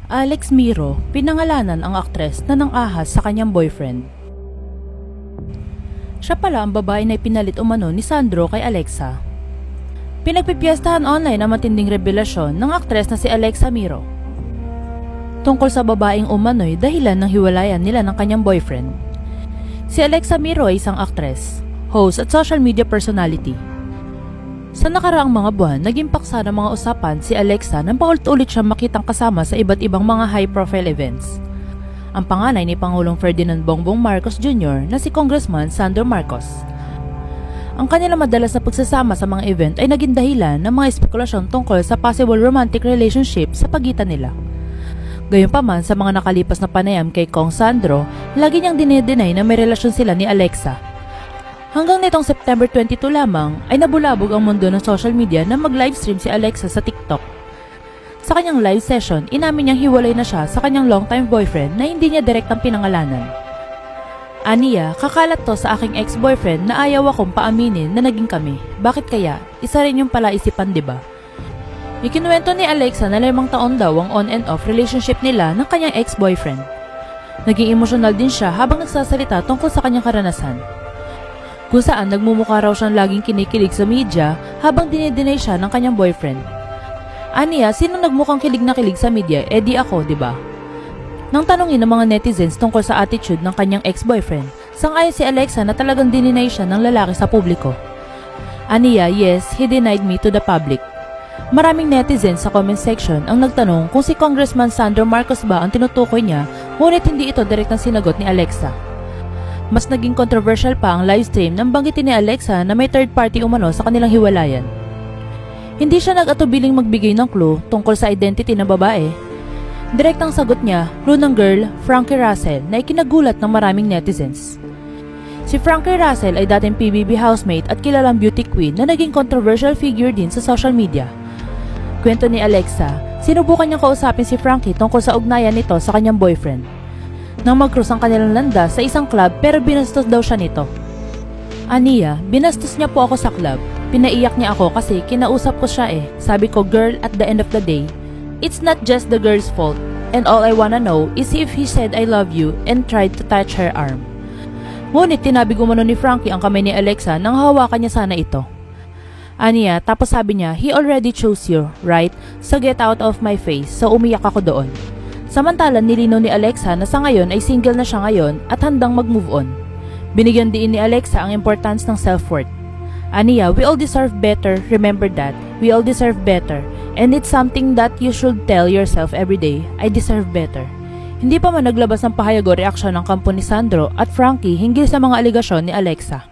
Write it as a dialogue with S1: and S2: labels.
S1: Alex Miro, pinangalanan ang aktres na nang-ahas sa kanyang boyfriend. Siya pala ang babae na ipinalit umano ni Sandro kay Alexa. Pinagpipiestahan online ang matinding revelasyon ng aktres na si Alexa Miro tungkol sa babaeng umano'y dahilan ng hiwalayan nila ng kanyang boyfriend. Si Alexa Miro ay isang aktres, host at social media personality. Sa nakaraang mga buwan, naging paksa ng mga usapan si Alexa nang paulit-ulit siyang makitang kasama sa iba't ibang mga high-profile events. Ang panganay ni Pangulong Ferdinand Bongbong Marcos Jr. na si Congressman Sandro Marcos. Ang kanilang madalas na pagsasama sa mga event ay naging dahilan ng mga espekulasyon tungkol sa possible romantic relationship sa pagitan nila. Gayunpaman, sa mga nakalipas na panayam kay Kong Sandro, lagi niyang dinedeny na may relasyon sila ni Alexa. Hanggang nitong September 22 lamang ay nabulabog ang mundo ng social media na mag-livestream si Alexa sa TikTok. Sa kanyang live session, inamin niyang hiwalay na siya sa kanyang long-time boyfriend na hindi niya direktang pinangalanan. Aniya, kakalat to sa aking ex-boyfriend na ayaw akong paaminin na naging kami. Bakit kaya? Isa rin yung palaisipan, diba? Ikinuwento ni Alexa na 5 taon daw ang on and off relationship nila ng kanyang ex-boyfriend. Naging emosyonal din siya habang nagsasalita tungkol sa kanyang karanasan, kung saan nagmumukha raw siyang laging kinikilig sa media habang dinideny siya ng kanyang boyfriend. Aniya, sino nagmukhang kilig na kilig sa media? Di ako, diba? Nang tanungin ng mga netizens tungkol sa attitude ng kanyang ex-boyfriend, sang-ayon si Alexa na talagang dininay siya ng lalaki sa publiko. Aniya, yes, he denied me to the public. Maraming netizens sa comment section ang nagtanong kung si Congressman Sandro Marcos ba ang tinutukoy niya, ngunit hindi ito direktang sinagot ni Alexa. Mas naging controversial pa ang livestream nang banggitin ni Alexa na may third party umano sa kanilang hiwalayan. Hindi siya nag-atubiling magbigay ng clue tungkol sa identity ng babae. Direktang sagot niya, clue ng girl, Frankie Russell, na ikinagulat ng maraming netizens. Si Frankie Russell ay dating PBB housemate at kilalang beauty queen na naging controversial figure din sa social media. Kwento ni Alexa, sinubukan niyang kausapin si Frankie tungkol sa ugnayan nito sa kanyang boyfriend nang mag-cruise ang kanilang landas sa isang club, pero binastos daw siya nito. Aniya, binastos niya po ako sa club. Pinaiyak niya ako kasi kinausap ko siya eh. Sabi ko, girl, at the end of the day, it's not just the girl's fault, and all I wanna know is if he said I love you and tried to touch her arm. Ngunit tinabig umano ni Frankie ang kamay ni Alexa nang hawakan niya sana ito. Aniya, tapos sabi niya, he already chose you, right? So get out of my face. So umiyak ako doon. Samantala, nilinaw ni Alexa na sa ngayon ay single na siya ngayon at handang mag-move on. Binigyan din ni Alexa ang importance ng self-worth. Aniya, we all deserve better, remember that. We all deserve better. And it's something that you should tell yourself every day, I deserve better. Hindi pa man naglabas ng pahayag o reaksyon ng kampo ni Sandro at Frankie hinggil sa mga aligasyon ni Alexa.